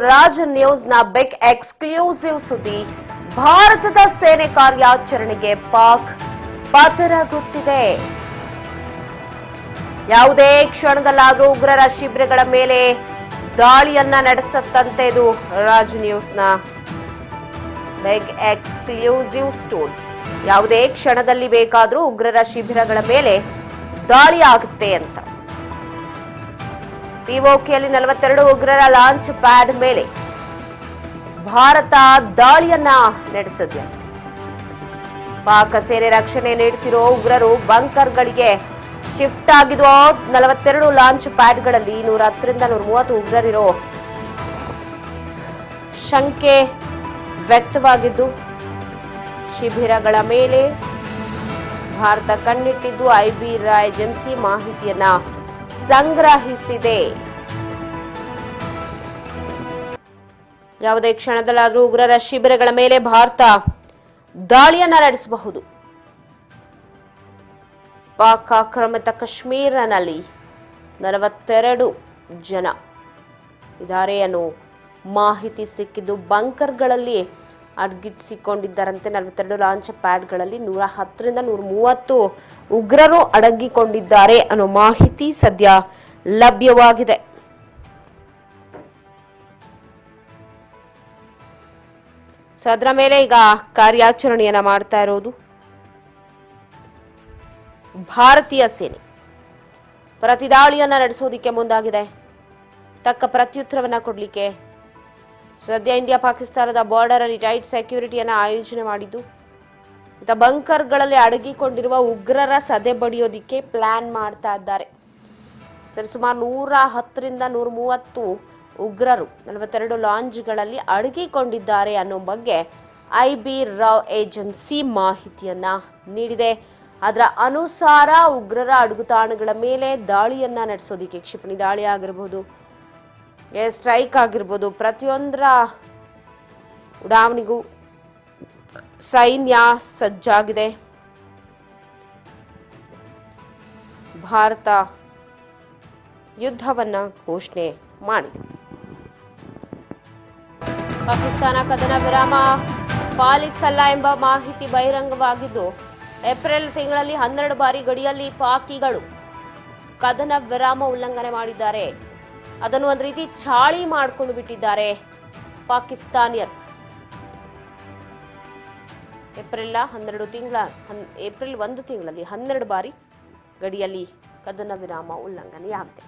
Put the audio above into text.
Raj ನ್ಯೂಸ್ನ big exclusive ಸುದ್ದಿ. ಭಾರತದ ಸೇನೆ ಕಾರ್ಯಾಚರಣೆಗೆ ಪಾಕ್ ಪತರಗುತ್ತಿದೆ. ಯಾವುದೇ ಕ್ಷಣದಲ್ಲಾದರೂ ಉಗ್ರರ ಶಿಬಿರಗಳ ಮೇಲೆ ದಾಳಿಯನ್ನ ನಡೆಸುತ್ತಂತೆ. ಇದು ರಾಜ್ ನ್ಯೂಸ್ನ ಬಿಗ್ ಎಕ್ಸ್ಕ್ಲೂಸಿವ್ ಸ್ಟೋರಿ. ಯಾವುದೇ ಕ್ಷಣದಲ್ಲಿ ಬೇಕಾದರೂ ಉಗ್ರರ ಶಿಬಿರಗಳ ಮೇಲೆ ದಾಳಿ ಆಗುತ್ತೆ ಅಂತ. ಪಿಒಕೆಯಲ್ಲಿ 42 ಉಗ್ರರ ಲಾಂಚ್ ಪ್ಯಾಡ್ ಮೇಲೆ ಭಾರತ ದಾಳಿಯನ್ನ ನಡೆಸಿದೆ. ಪಾಕ್ ಸೇನೆ ರಕ್ಷಣೆ ನೀಡುತ್ತಿರೋ ಉಗ್ರರು ಬಂಕರ್ಗಳಿಗೆ ಶಿಫ್ಟ್ ಆಗಿದ್ದು 42 ಲಾಂಚ್ ಪ್ಯಾಡ್ಗಳಲ್ಲಿ 110ರಿಂದ 130 ಉಗ್ರರಿರೋ ಶಂಕೆ ವ್ಯಕ್ತವಾಗಿದ್ದು, ಶಿಬಿರಗಳ ಮೇಲೆ ಭಾರತ ಕಣ್ಣಿಟ್ಟಿದ್ದು ಐಬಿರಾ ಏಜೆನ್ಸಿ ಮಾಹಿತಿಯನ್ನ ಸಂಗ್ರಹಿಸಿದೆ. ಯಾವುದೇ ಕ್ಷಣದಲ್ಲಾದರೂ ಉಗ್ರರ ಶಿಬಿರಗಳ ಮೇಲೆ ಭಾರತ ದಾಳಿಯನ್ನ ನಡೆಸಬಹುದು. ಪಾಕ್ ಆಕ್ರಮಿತ ಕಾಶ್ಮೀರನಲ್ಲಿ 42 ಜನ ಇದ್ದಾರೆ ಅನ್ನೋ ಮಾಹಿತಿ ಸಿಕ್ಕಿದ್ದು, ಬಂಕರ್ಗಳಲ್ಲಿ ಅಡಗಿಸಿಕೊಂಡಿದ್ದರಂತೆ. 42 ಲಾಂಚ್ ಪ್ಯಾಡ್ಗಳಲ್ಲಿ 110ರಿಂದ 130 ಉಗ್ರರು ಅಡಗಿಕೊಂಡಿದ್ದಾರೆ ಅನ್ನೋ ಮಾಹಿತಿ ಸದ್ಯ ಲಭ್ಯವಾಗಿದೆ. ಸೊ ಅದರ ಮೇಲೆ ಈಗ ಕಾರ್ಯಾಚರಣೆಯನ್ನ ಮಾಡ್ತಾ ಇರೋದು ಭಾರತೀಯ ಸೇನೆ. ಪ್ರತಿದಾಳಿಯನ್ನ ನಡೆಸೋದಿಕ್ಕೆ ಮುಂದಾಗಿದೆ. ತಕ್ಕ ಪ್ರತ್ಯುತ್ತರವನ್ನ ಕೊಡ್ಲಿಕ್ಕೆ ಸದ್ಯ ಇಂಡಿಯಾ ಪಾಕಿಸ್ತಾನದ ಬಾರ್ಡರ್ ಅಲ್ಲಿ ಟೈಟ್ ಸೆಕ್ಯೂರಿಟಿಯನ್ನ ಆಯೋಜನೆ ಮಾಡಿದ್ದು, ಬಂಕರ್ಗಳಲ್ಲಿ ಅಡಗಿಕೊಂಡಿರುವ ಉಗ್ರರ ಸದೆ ಬಡಿಯೋದಿಕ್ಕೆ ಪ್ಲಾನ್ ಮಾಡ್ತಾ ಇದ್ದಾರೆ. ಸುಮಾರು 110ರಿಂದ 130 ಉಗ್ರರು 42 ಲಾಂಜ್ಗಳಲ್ಲಿ ಅಡಗಿಕೊಂಡಿದ್ದಾರೆ ಅನ್ನೋ ಬಗ್ಗೆ ಐಬಿರಾ ಏಜೆನ್ಸಿ ಮಾಹಿತಿಯನ್ನ ನೀಡಿದೆ. ಅದರ ಅನುಸಾರ ಉಗ್ರರ ಅಡಗುತಾಣಗಳ ಮೇಲೆ ದಾಳಿಯನ್ನ ನಡೆಸೋದಿಕ್ಕೆ, ಕ್ಷಿಪಣಿ ದಾಳಿ ಆಗಿರಬಹುದು, ಏರ್ ಸ್ಟ್ರೈಕ್ ಆಗಿರ್ಬೋದು, ಪ್ರತಿಯೊಂದರ ಉಡಾವಣೆಗೂ ಸೈನ್ಯ ಸಜ್ಜಾಗಿದೆ. ಭಾರತ ಯುದ್ಧವನ್ನ ಘೋಷಣೆ ಮಾಡಿದೆ. ಪಾಕಿಸ್ತಾನ ಕದನ ವಿರಾಮ ಪಾಲಿಸಲ್ಲ ಎಂಬ ಮಾಹಿತಿ ಬಹಿರಂಗವಾಗಿದ್ದು, ಏಪ್ರಿಲ್ ತಿಂಗಳಲ್ಲಿ 12 ಬಾರಿ ಗಡಿಯಲ್ಲಿ ಪಾಕಿಗಳು ಕದನ ವಿರಾಮ ಉಲ್ಲಂಘನೆ ಮಾಡಿದ್ದಾರೆ. ಅದನ್ನು ಒಂದು ರೀತಿ ಚಾಳಿ ಮಾಡಿಕೊಂಡು ಬಿಟ್ಟಿದ್ದಾರೆ ಪಾಕಿಸ್ತಾನಿಯರು. ಏಪ್ರಿಲ್ 1 ತಿಂಗಳಲ್ಲಿ 12 ಬಾರಿ ಗಡಿಯಲ್ಲಿ ಕದನ ವಿರಾಮ ಉಲ್ಲಂಘನೆಯಾಗಿದೆ.